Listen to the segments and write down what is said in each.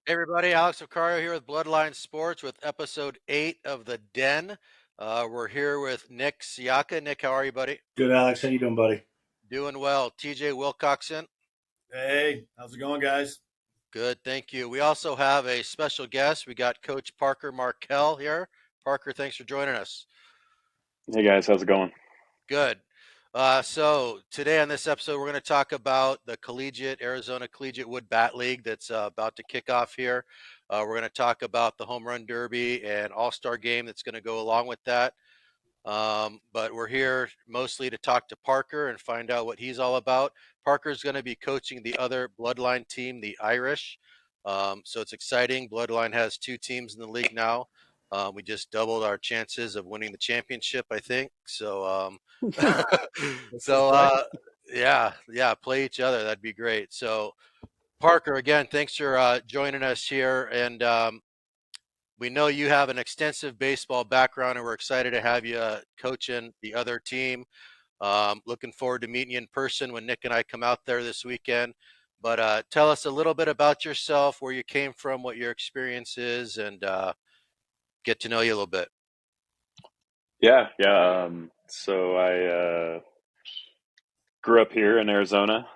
Hey everybody, Alex Vicario here with Bloodline Sports with episode 8 of The Den. We're here with Nick Siaka. Nick, how are you, buddy? Good, Alex. How you doing, buddy? Doing well. TJ Wilcoxon. Hey, how's it going, guys? Good, thank you. We also have a special guest. We got Coach Parker Markell here. Parker, thanks for joining us. Hey guys, how's it going? Good. So today on this episode, we're going to talk about the Arizona Collegiate Wood Bat League that's about to kick off here. We're going to talk about the Home Run Derby and All-Star Game that's going to go along with that. But we're here mostly to talk to Parker and find out what he's all about. Parker's going to be coaching the other Bloodline team, the Irish. So it's exciting. Bloodline has 2 teams in the league now. We just doubled our chances of winning the championship, I think. So, yeah, play each other. That'd be great. So, Parker, again, thanks for joining us here. And we know you have an extensive baseball background, and we're excited to have you coaching the other team. Looking forward to meeting you in person when Nick and I come out there this weekend. But tell us a little bit about yourself, where you came from, what your experience is, and get to know you a little bit. Yeah. So I grew up here in Arizona,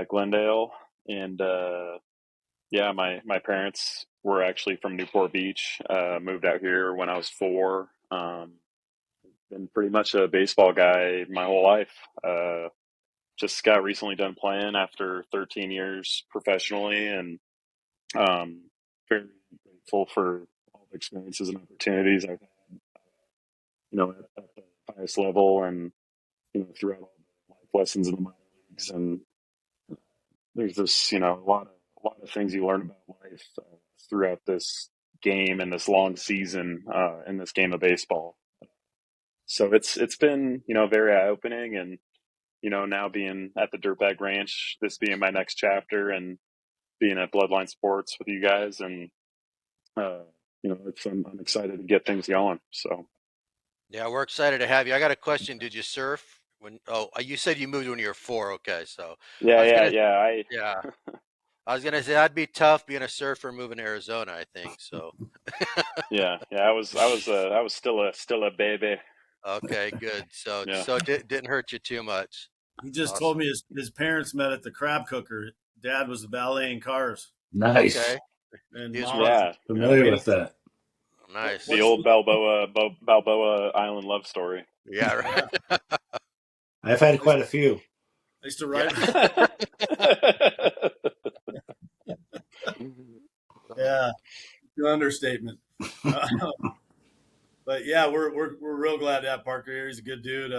Glendale, and my parents were actually from Newport Beach. Moved out here when I was 4. Been pretty much a baseball guy my whole life. Just got recently done playing after 13 years professionally, and very grateful for all the experiences and opportunities I've had, at the highest level, and throughout all the life lessons in the minor leagues. And there's this, a lot of things you learn about life throughout this game and this long season in this game of baseball. So it's been very eye opening, and now being at the Dirtbag Ranch, this being my next chapter, and being at Bloodline Sports with you guys, and I'm excited to get things going. So. Yeah, we're excited to have you. I got a question. Did you surf when? Oh, you said you moved when you were 4. Okay, so I Yeah, was yeah, gonna, yeah. yeah, I was gonna say that'd be tough being a surfer moving to Arizona. I think so. Yeah. I was still a baby. Okay, good. So Yeah. so it didn't hurt you too much. He just told Awesome. me his parents met at the crab cooker. Dad was valeting cars, Nice. Okay, and he's mom what? was Yeah. Familiar The with that. Nice. the what's old Balboa Island love story. Yeah, right. yeah. I've had I used, quite a few. I used to Yeah. ride. Yeah, good understatement. Uh, but yeah, we're real glad to have Parker here. He's a good dude.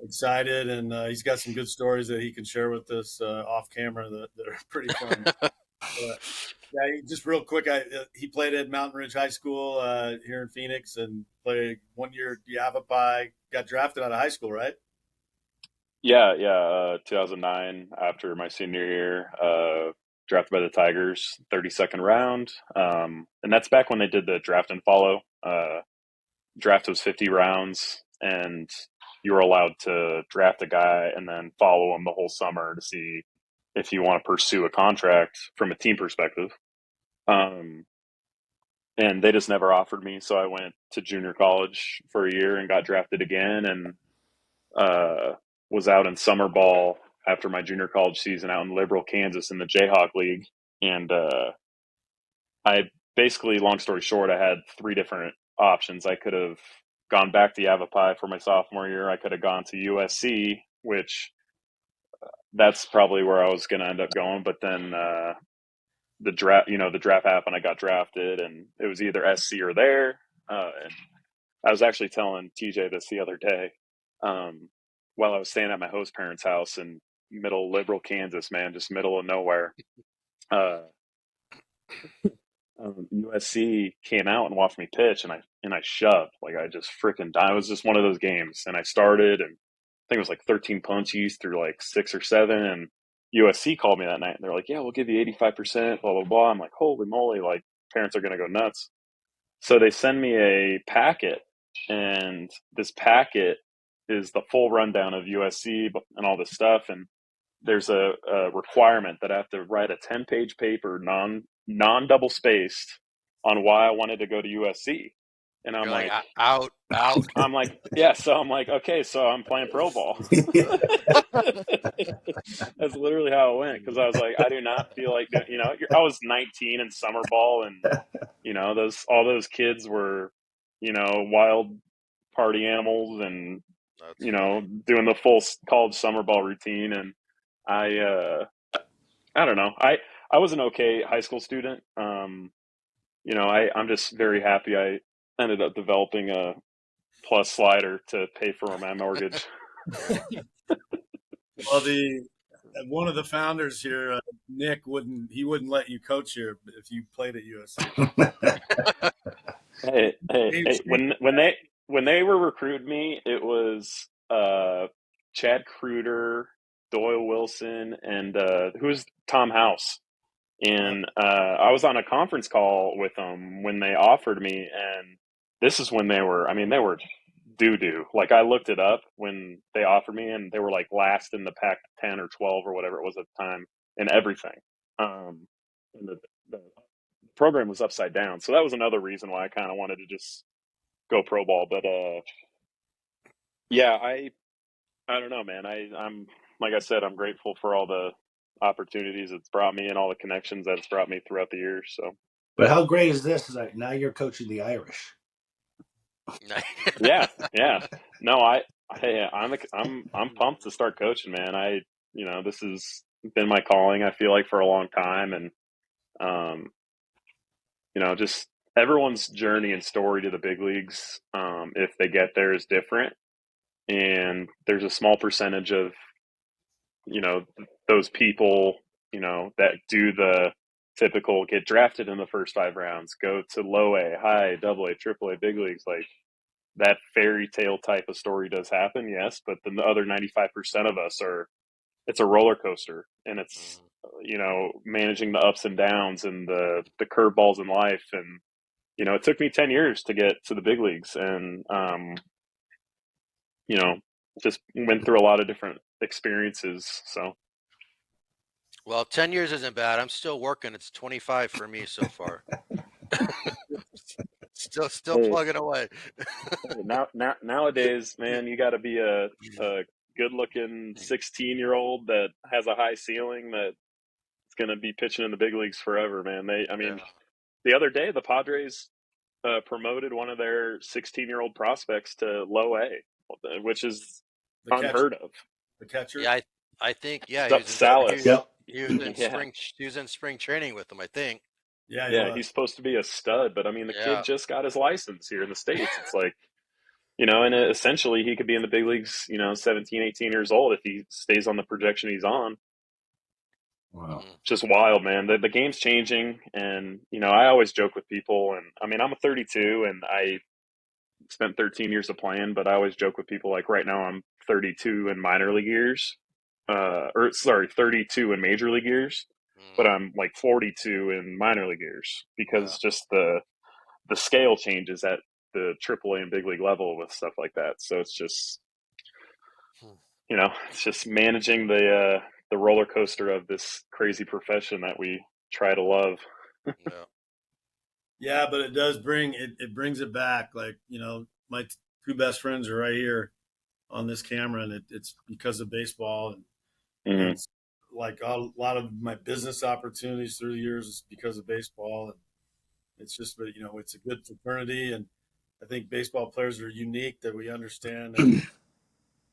Excited, and he's got some good stories that he can share with us off camera that are pretty fun. But yeah, just real quick, he played at Mountain Ridge High School here in Phoenix, and played 1 year at Yavapai. Got drafted out of high school, right? Yeah. 2009, after my senior year, drafted by the Tigers, 32nd round. And that's back when they did the draft and follow. Draft was 50 rounds, and you were allowed to draft a guy and then follow him the whole summer to see if you want to pursue a contract from a team perspective. Um, and they just never offered me, so I went to junior college for a year and got drafted again, and uh, was out in summer ball after my junior college season out in Liberal, Kansas, in the Jayhawk League. And I basically, long story short, I had 3 different options. I could have gone back to Yavapai for my sophomore year. I could have gone to USC, which that's probably where I was going to end up going. But then the draft happened. I got drafted, and it was either SC or there. And I was actually telling TJ this the other day, while I was staying at my host parents' house in middle Liberal, Kansas, man, just middle of nowhere. Uh, USC came out and watched me pitch, and I shoved, like, I just freaking died. It was just one of those games, and I started, and I think it was like 13 punchies through like 6 or 7, and USC called me that night, and they're like, "Yeah, we'll give you 85%, blah blah blah." I'm like, "Holy moly!" Like, parents are gonna go nuts. So they send me a packet, and this packet is the full rundown of USC and all this stuff, and there's a requirement that I have to write a 10-page paper, non-double spaced on why I wanted to go to USC. And You're like, out, out. I'm like, yeah. So I'm like, okay, so I'm playing pro ball. That's literally how it went. Cause I was like, I do not feel like, I was 19 in summer ball, and, all those kids were, wild party animals and, That's funny. doing the full college summer ball routine. And I don't know. I was an okay high school student. I'm just very happy I ended up developing a plus slider to pay for my mortgage. Well, the one of the founders here, Nick, wouldn't let you coach here if you played at USC. Hey, when they were recruiting me, it was Chad Kruger, Doyle Wilson, and who's Tom House. And I was on a conference call with them when they offered me, and this is when they were doo-doo. Like, I looked it up when they offered me, and they were like last in the Pac 10 or 12 or whatever it was at the time, and everything. And the program was upside down, so that was another reason why I kind of wanted to just go pro ball. But yeah, I don't know, man. I'm like I said, I'm grateful for all the opportunities it's brought me and all the connections that it's brought me throughout the years. So But how great is this? Is like now you're coaching the Irish. yeah. No, I'm pumped to start coaching, man. This has been my calling, I feel like, for a long time. And just everyone's journey and story to the big leagues, if they get there, is different. And there's a small percentage of, those people, that do the typical get drafted in the first 5 rounds, go to low A, high, double A, triple A, big leagues. Like, that fairy tale type of story does happen, yes, but the other 95% of us it's a roller coaster, and it's, managing the ups and downs and the curveballs in life. And, it took me 10 years to get to the big leagues, and, you know, just went through a lot of different experiences. So, Well, 10 years isn't bad. I'm still working. It's 25 for me so far. Still hey, plugging away. nowadays, man, you got to be a good looking 16-year-old that has a high ceiling that's going to be pitching in the big leagues forever, man. Yeah. The other day, the Padres promoted one of their 16-year-old prospects to low A, which is The catcher, unheard of. the catcher. Yeah, I think he was Salas. Yep. he was in Yeah. spring training with them, I think. Yeah, he Yeah, was. he's supposed to be a stud, but the Yeah. kid just got his license here in the States. It's like, and essentially he could be in the big leagues, 17, 18 years old if he stays on the projection he's on. Wow. Just wild, man. The game's changing. And, I always joke with people, and I'm a 32 and I spent 13 years of playing, but I always joke with people, like, right now I'm 32 in minor league years, 32 in major league years, but Mm-hmm. I'm like 42 in minor league years, Yeah. because just the scale changes at the AAA and big league level with stuff like that. So it's just, Hmm. it's just managing the roller coaster of this crazy profession that we try to love. Yeah. Yeah, but it does bring it. It brings it back. Like, my two best friends are right here on this camera, and it's because of baseball. And Mm-hmm. it's like a lot of my business opportunities through the years is because of baseball. And it's just, it's a good fraternity, and I think baseball players are unique, that we understand that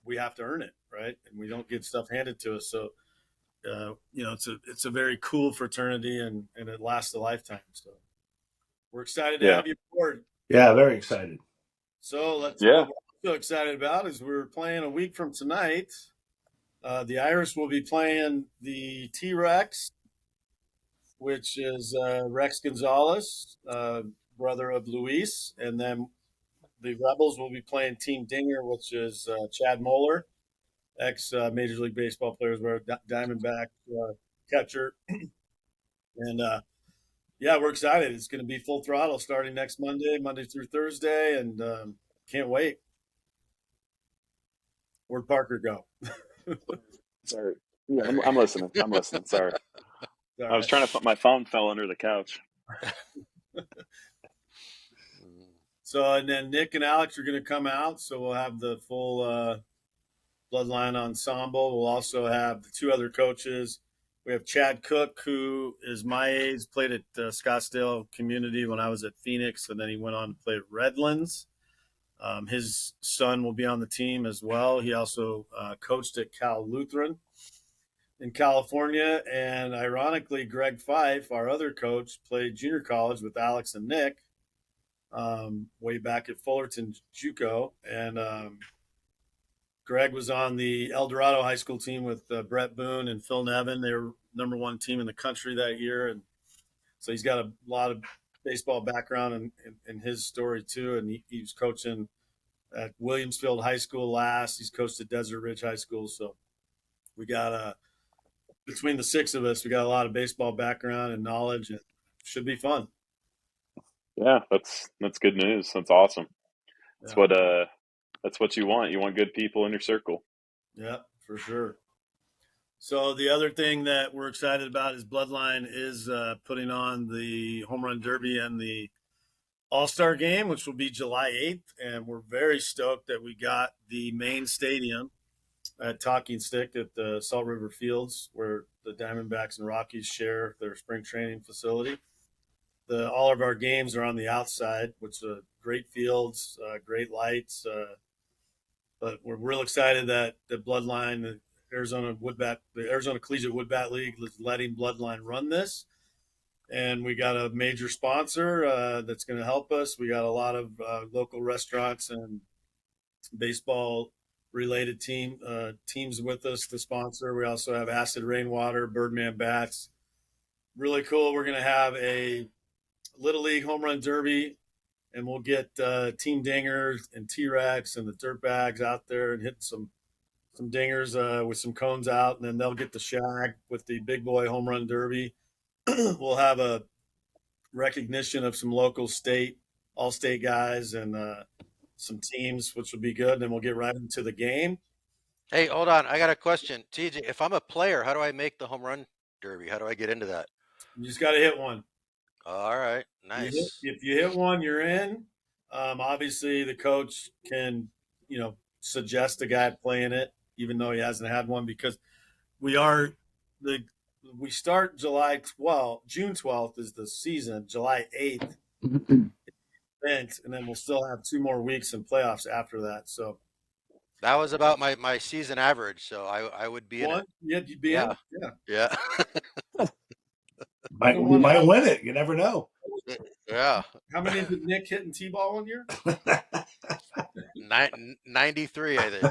we have to earn it, right? And we don't get stuff handed to us. So, it's a very cool fraternity, and it lasts a lifetime. So we're excited to Yeah. have you aboard. Yeah, very excited. So let's Yeah. what we're so excited about is we're playing a week from tonight. The Irish will be playing the T Rex, which is Rex Gonzalez, brother of Luis, and then the Rebels will be playing Team Dinger, which is Chad Moeller, ex Major League Baseball players, were Diamondback catcher, and yeah, we're excited. It's going to be full throttle starting next Monday through Thursday, and can't wait. Where'd Parker go? Sorry. Yeah, I'm listening. I'm listening. Sorry. All I was right. trying to put my phone fell under the couch. So, and then Nick and Alex are going to come out. So we'll have the full Bloodline ensemble. We'll also have the two other coaches. We have Chad Cook, who is my age, played at Scottsdale Community when I was at Phoenix, and then he went on to play at Redlands. His son will be on the team as well. He also coached at Cal Lutheran in California. And ironically, Greg Fife, our other coach, played junior college with Alex and Nick way back at Fullerton JUCO. And Greg was on the El Dorado high school team with Brett Boone and Phil Nevin. They were #1 team in the country that year. And so he's got a lot of baseball background in his story too. And he was coaching at Williamsfield High School last. He's coached at Desert Ridge High School. So we got between the six of us, we got a lot of baseball background and knowledge. And it should be fun. Yeah, that's good news. That's awesome. That's Yeah. that's what you want. You want good people in your circle. Yeah, for sure. So the other thing that we're excited about is Bloodline is putting on the Home Run Derby and the All-Star Game, which will be July 8th. And we're very stoked that we got the main stadium at Talking Stick at the Salt River Fields, where the Diamondbacks and Rockies share their spring training facility. All of our games are on the outside, which are great fields, great lights. But we're real excited that the Bloodline, the Arizona Collegiate Wood Bat League, is letting Bloodline run this. And we got a major sponsor that's going to help us. We got a lot of local restaurants and baseball related teams with us to sponsor. We also have Acid Rainwater, Birdman Bats. Really cool. We're going to have a Little League Home Run Derby, and we'll get Team Dingers and T-Rex and the Dirtbags out there and hit some dingers with some cones out, and then they'll get the shag with the Big Boy Home Run Derby. We'll have a recognition of some local all-state guys and some teams, which will be good. And then we'll get right into the game. Hey, hold on. I got a question. TJ, if I'm a player, how do I make the home run derby? How do I get into that? You just got to hit one. All right. Nice. If you hit one, you're in. Obviously, the coach can, suggest a guy playing it, even though he hasn't had one, because we start July 12th. June 12th is the season. July 8th event, and then we'll still have 2 more weeks in playoffs after that. So That was about my season average, so I would be in it. Yeah, you'd be Yeah. in. Yeah. Yeah. We might win it. You never know. Yeah. How many did Nick hit in T-ball 1 year? 93, I think.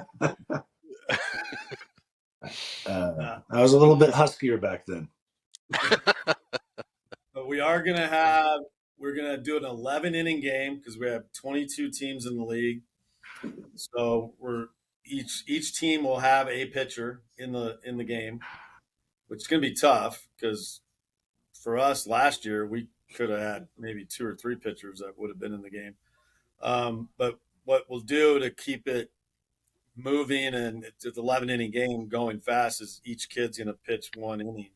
I was a little bit huskier back then. But we're gonna do an 11-inning game because we have 22 teams in the league. So each team will have a pitcher in the game, which is gonna be tough because for us last year we could have had maybe 2 or 3 pitchers that would have been in the game. But what we'll do to keep it moving and it's an 11-inning game going fast is each kid's gonna pitch 1 inning.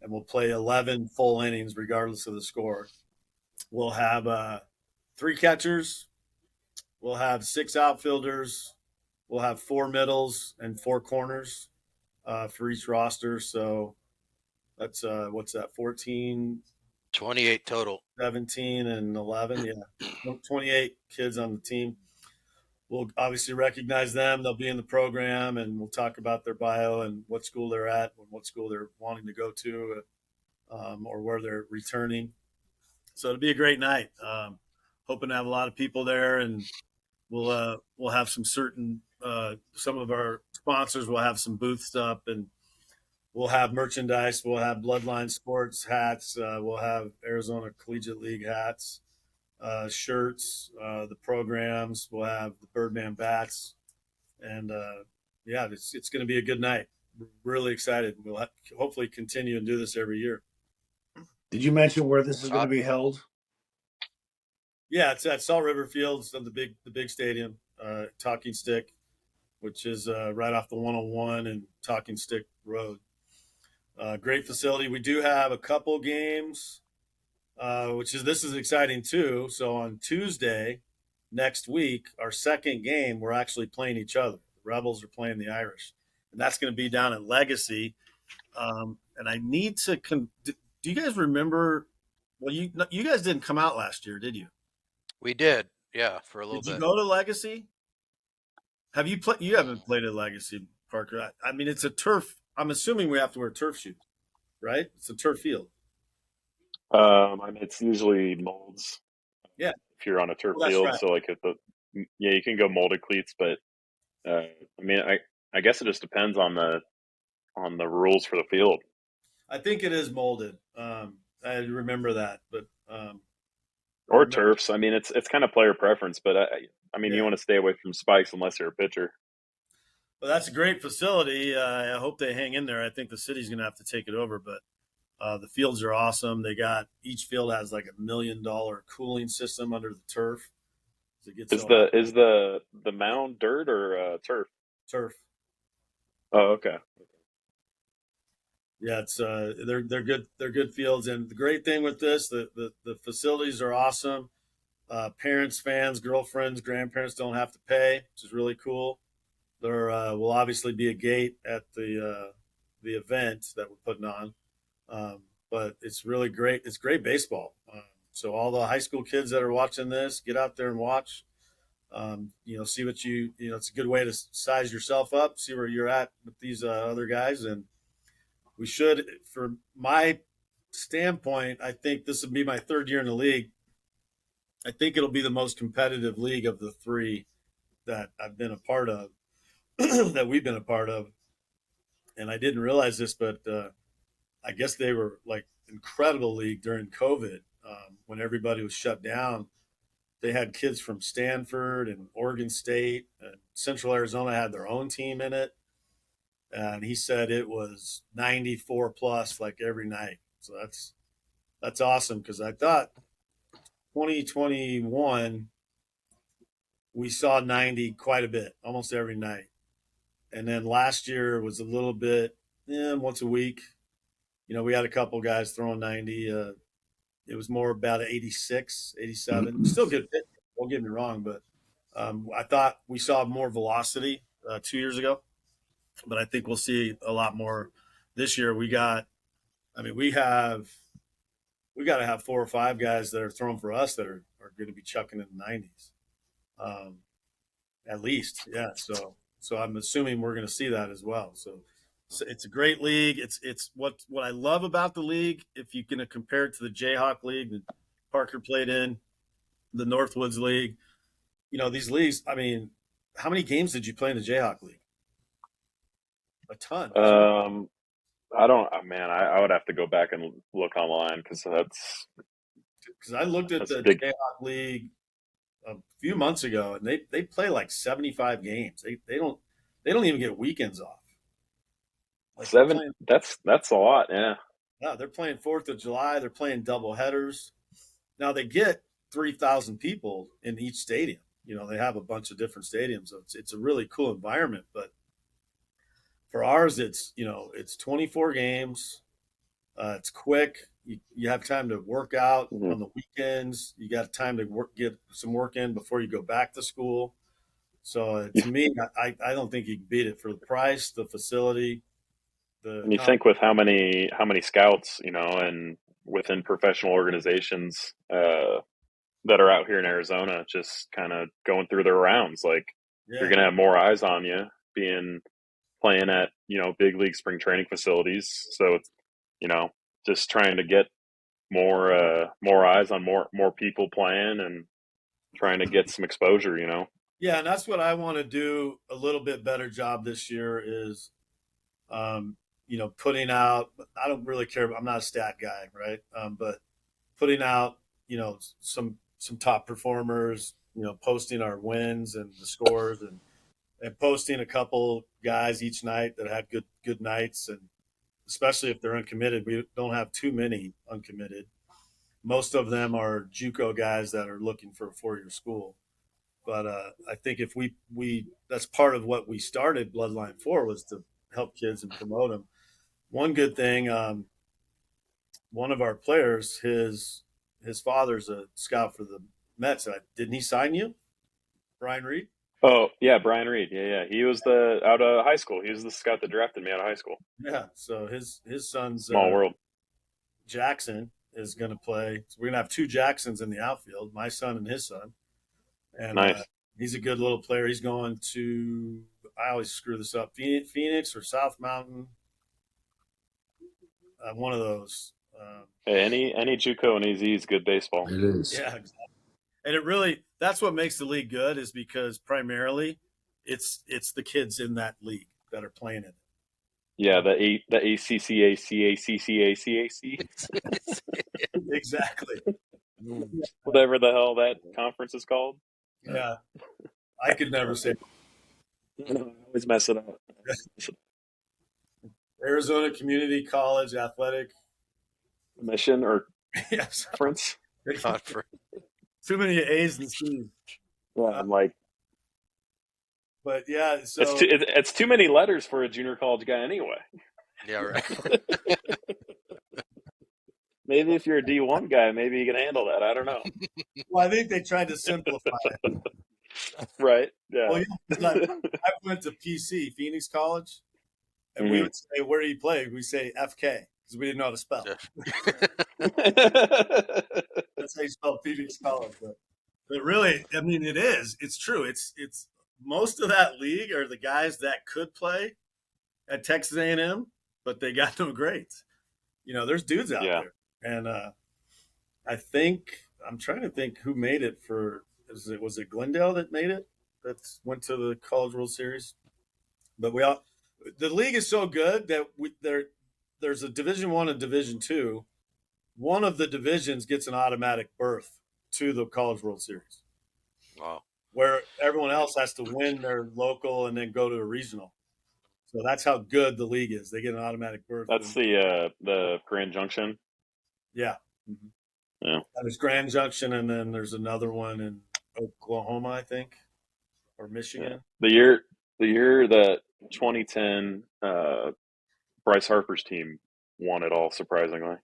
And we'll play 11 full innings regardless of the score. We'll have 3 catchers. We'll have 6 outfielders. We'll have 4 middles and 4 corners for each roster. So that's what's that? 14, 28 total. 17, and 11. Yeah, 28 kids on the team. We'll obviously recognize them. They'll be in the program, and we'll talk about their bio and what school they're at, and what school they're wanting to go to, or where they're returning. So it'll be a great night. Hoping to have a lot of people there, and we'll have some some of our sponsors will have some booths up, and we'll have merchandise. We'll have Bloodline Sports hats. We'll have Arizona Collegiate League hats, shirts, the programs. We'll have the Birdman bats, and it's going to be a good night. We're really excited. We'll hopefully continue and do this every year. Did you mention where this is going to be held? Yeah, it's at Salt River Fields of the big stadium, Talking Stick, which is right off the 101 and Talking Stick Road. Great facility. We do have a couple games, this is exciting too. So on Tuesday next week, our second game, we're actually playing each other. The Rebels are playing the Irish, and that's going to be down at Legacy. And I need to. Do you guys remember? Well, you guys didn't come out last year, did you? We did, yeah, for a little Did you bit. go to Legacy? Have you played? You haven't played at Legacy, Parker. I mean, it's a turf. I'm assuming we have to wear turf shoes, right? It's a turf field. I mean, it's usually molds Yeah, if you're on a turf well, that's field. right. So like if the yeah, you can go molded cleats, but I mean, I guess it just depends on the rules for the field. I think it is molded. I remember that, but I Or remember. turfs. I mean, it's kind of player preference, but I mean, you Yeah, want to stay away from spikes unless you're a pitcher. well, that's a great facility. I hope they hang in there. I think the city's going to have to take it over, but the fields are awesome. They got each field has like $1 million cooling system under the turf. It gets Is so hot. the mound dirt or turf? Turf. Oh, okay. Yeah, it's they're good. They're good fields, and the great thing with this, the facilities are awesome. Parents, fans, girlfriends, grandparents don't have to pay, which is really cool. There will obviously be a gate at the event that we're putting on, but it's really great. It's great baseball. So all the high school kids that are watching this, get out there and watch. See what it's a good way to size yourself up, see where you're at with these other guys, and we should, for my standpoint, I think this will be my third year in the league. I think it'll be the most competitive league of the three that I've been a part of, that we've been a part of. And I didn't realize this, but I guess they were like incredible league during COVID when everybody was shut down. They had kids from Stanford and Oregon State, and Central Arizona had their own team in it. And he said it was 94 plus like every night. So that's awesome because I thought 2021 we saw 90 quite a bit, almost every night. And then last year was a little bit once a week. We had a couple guys throwing 90. It was more about 86, 87. Still good pitch, don't get me wrong, but I thought we saw more velocity 2 years ago, but I think we'll see a lot more this year. I mean, we got to have 4 or 5 guys that are throwing for us that are going to be chucking in the 90s, at least. Yeah. So I'm assuming we're going to see that as well. So it's a great league. It's what I love about the league. If you're going to compare it to the Jayhawk League that Parker played in, the Northwoods League, these leagues. I mean, how many games did you play in the Jayhawk League? A ton, wasn't it? Um, I don't, man. I would have to go back and look online because Because I looked at that's a the big Jayhawk League a few months ago, and they play like 75 games. They don't even get weekends off. Like they're seven. playing. That's a lot. Yeah. Yeah, they're playing 4th of July. They're playing double headers. Now they get 3,000 people in each stadium. They have a bunch of different stadiums, so it's a really cool environment. But for ours, it's 24 games. It's quick. You have time to work out Mhm. on the weekends. You got time to get some work in before you go back to school. So to me, I don't think you can beat it for the price, the facility, the And you comp. think with how many scouts, and within professional organizations that are out here in Arizona, just kind of going through their rounds, like you're Yeah, gonna have more eyes on you being playing at big league spring training facilities. So it's you know just trying to get more eyes on more people playing and trying to get some exposure. yeah, and that's what I want to do a little bit better job this year is, um, putting out. I don't really care. I'm not a stat guy, right? But putting out, some top performers. Posting our wins and the scores, and posting a couple guys each night that had good nights, and especially if they're uncommitted. We don't have too many uncommitted. Most of them are JUCO guys that are looking for a 4-year school. But I think if we that's part of what we started Bloodline for, was to help kids and promote them. one good thing, one of our players, his father's a scout for the Mets. Didn't he sign you, Brian Reed? Oh yeah, Brian Reed. Yeah. He was the out of high school. He was the scout that drafted me out of high school. Yeah. So his son's Small world. Jackson is going to play. So we're going to have two Jacksons in the outfield, my son and his son. And Nice. he's a good little player. He's going to, I always screw this up, Phoenix or South Mountain, one of those. Hey, any JUCO and AZ is good baseball. It is. Yeah, exactly. And it really, that's what makes the league good, is because primarily it's the kids in that league that are playing it. Yeah, the ACCACACCACAC, Exactly. whatever the hell that conference is called. Yeah. I could never say I always mess it up. Arizona Community College Athletic. Mission or Yes. conference. Conference. Too many A's and C's. Yeah, I'm like, But yeah, so it's too many letters for a junior college guy anyway. Yeah, right. Maybe if you're a D1 guy, maybe you can handle that. I don't know. well, I think they tried to simplify it. Right? Yeah. Well, yeah, I went to PC, Phoenix College, and we would say, "Where do you play?" We say FK because we didn't know how to spell. That's how you spell Phoenix College. But really, I mean, it is. It's true. It's most of that league are the guys that could play at Texas A&M, but they got no grades. You know, there's dudes out Yeah. there, and I think I'm trying to think who made it for. Was it Glendale that made it? That went to the College World Series. But the league is so good that there's a Division One and Division Two. One of the divisions gets an automatic berth to the College World Series, Wow. where everyone else has to win their local and then go to a regional. So that's how good the league is. They get an automatic berth. That's the Grand Junction. Yeah. Yeah. And there's Grand Junction, and then there's another one in Oklahoma, I think, or Michigan. Yeah. The year that 2010 Bryce Harper's team won it all, surprisingly.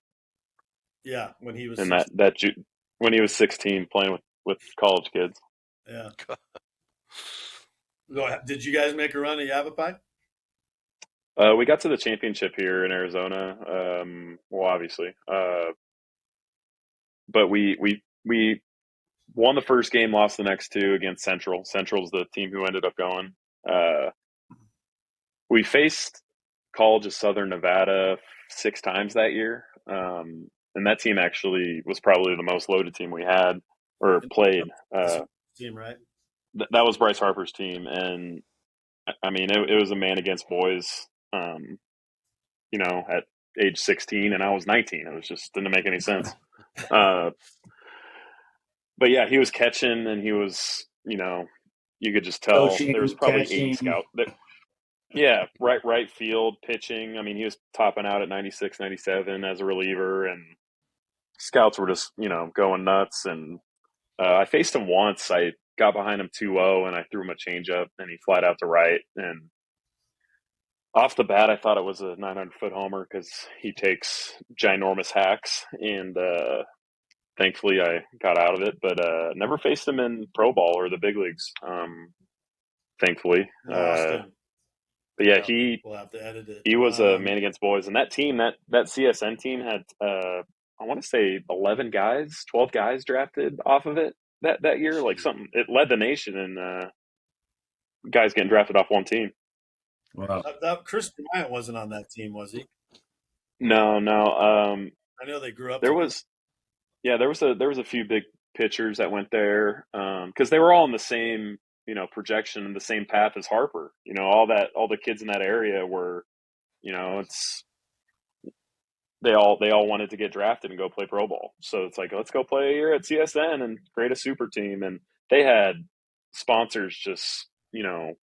Yeah, when he was And 16. when he was 16 playing with college kids. Yeah. Did you guys make a run at Yavapai? We got to the championship here in Arizona. Well, obviously, but we won the first game, lost the next two against Central. Central's the team who ended up going. We faced College of Southern Nevada 6 times that year, and that team actually was probably the most loaded team we had or played. Team, right? That was Bryce Harper's team, and I mean it was a man against boys. You know, at age 16, and I was 19. It was just didn't make any sense. But yeah, he was catching, and he was, you know, you could just tell Coaching, there was probably 80 catching. scouts. Yeah, right field, pitching. I mean, he was topping out at 96, 97 as a reliever, and scouts were just, you know, going nuts. And I faced him once. I got behind him 2-0, and I threw him a changeup, and he flat out to right. And off the bat, I thought it was a 900-foot homer because he takes ginormous hacks, and thankfully I got out of it. But never faced him in pro ball or the big leagues, thankfully. Lost him. But yeah, we'll have to edit it. he was a man against boys, and that team, that CSN team had I want to say 11 guys, 12 guys drafted off of it that year. Like something, it led the nation in guys getting drafted off one team. Wow. Chris Bryant wasn't on that team, was he? No. I know they grew up. There was a few big pitchers that went there because they were all in the same, you know, projection and the same path as Harper. You know, all the kids in that area were, you know, they all wanted to get drafted and go play pro ball. So it's like, let's go play a year at CSN and create a super team. And they had sponsors just, you know,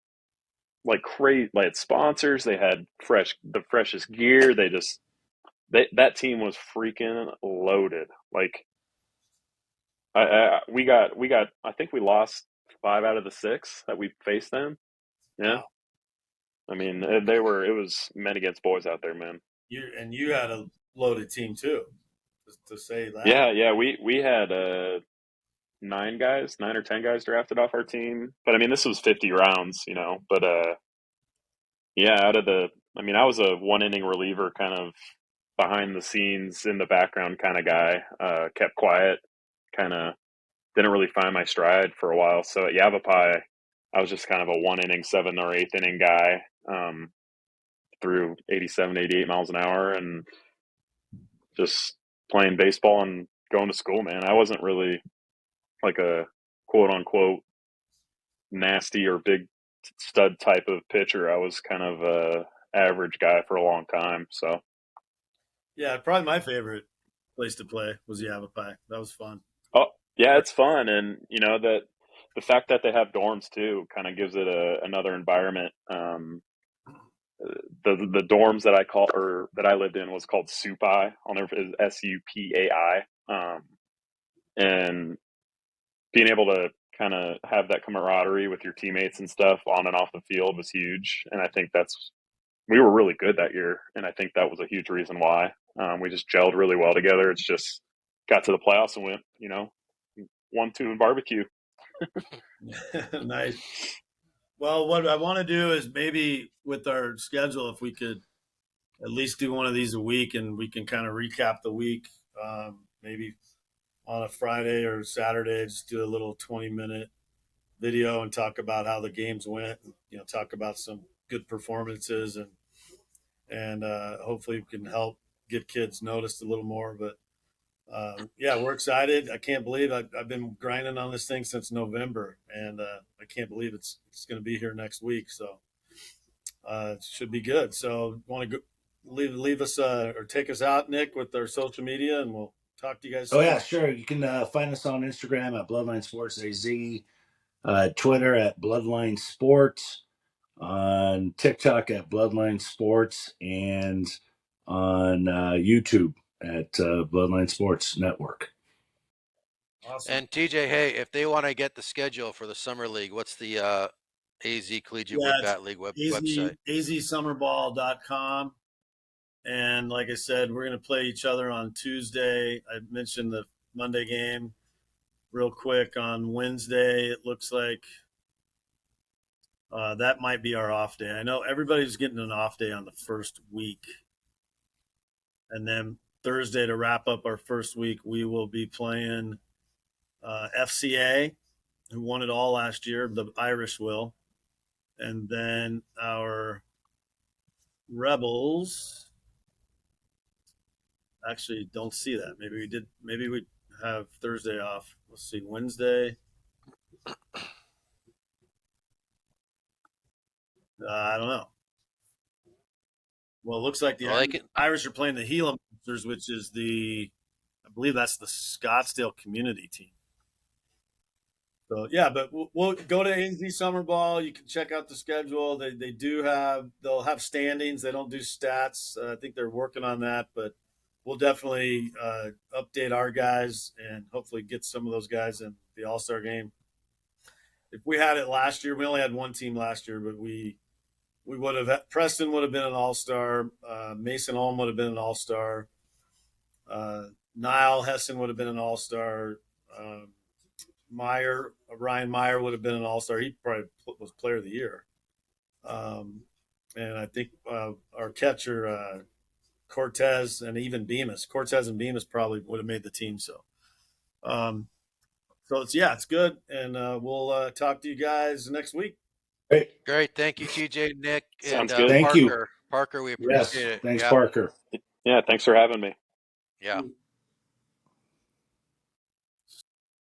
like crazy, like sponsors. They had the freshest gear. That team was freaking loaded. Like we got I think we lost 5 out of the 6 that we faced them. Yeah. Wow. I mean, it was men against boys out there, man. You had a loaded team too, to say that. Yeah. We had 9 or 10 guys drafted off our team. But I mean, this was 50 rounds, you know. But yeah, I was a 1 inning reliever, kind of behind the scenes, in the background kind of guy. Kept quiet, kind of didn't really find my stride for a while. So at Yavapai, I was just kind of a 1 inning, 7th or 8th inning guy. Through 87, 88 miles an hour, and just playing baseball and going to school, man. I wasn't really like a quote unquote nasty or big stud type of pitcher. I was kind of a average guy for a long time. So Yeah, probably my favorite place to play was Yavapai. That was fun. oh yeah, it's fun, and you know that the fact that they have dorms too kind of gives it another environment. The dorms that I lived in was called Supai. I'll never Supai. And being able to kind of have that camaraderie with your teammates and stuff on and off the field was huge. And I think we were really good that year. And I think that was a huge reason why. We just gelled really well together. It's just got to the playoffs and went, 1-2 in barbecue. Nice. Well, what I want to do is maybe with our schedule, if we could at least do one of these a week, and we can kind of recap the week, maybe on a Friday or Saturday, just do a little 20-minute video and talk about how the games went, talk about some good performances, and hopefully we can help get kids noticed a little more. But yeah, we're excited. I can't believe I've been grinding on this thing since November, and I can't believe it's going to be here next week. So it should be good. So want to leave us or take us out, Nick, with our social media, and we'll talk to you guys Oh soon. yeah, sure. You can find us on Instagram at Bloodline Sports AZ, Twitter at Bloodline Sports, on TikTok at Bloodline Sports, and on YouTube at Bloodline Sports Network. Awesome. And TJ, hey, if they want to get the schedule for the summer league, what's the AZ Collegiate Yeah, Wood it's Bat League website? azsummerball.com. And like I said, we're going to play each other on Tuesday. I mentioned the Monday game real quick. On Wednesday, it looks like that might be our off day. I know everybody's getting an off day on the first week. And then Thursday, to wrap up our first week, we will be playing FCA, who won it all last year. The Irish will. And then our Rebels actually don't see that. Maybe we did. Maybe we have Thursday off. Let's see. Wednesday. I don't know. Well, it looks like the Irish are playing the Gila Monsters, which is I believe that's the Scottsdale community team. So yeah, but we'll go to AZ Summer Ball. You can check out the schedule. They'll have standings. They don't do stats. I think they're working on that, but we'll definitely update our guys and hopefully get some of those guys in the All-Star game. If we had it last year, we only had one team last year, but we would have. Preston would have been an All-Star. Mason Ulm would have been an All-Star. Niall Hessen would have been an All-Star. Ryan Meyer would have been an All-Star. He probably was Player of the Year. And I think our catcher Cortez and even Bemis. Cortez and Bemis probably would have made the team. So it's good, and we'll talk to you guys next week. Great. Thank you, TJ, Nick, and Sounds good. Thank you. Parker. Parker, we Yes. appreciate it. Thanks, Yeah. Parker. Yeah, thanks for having me. Yeah.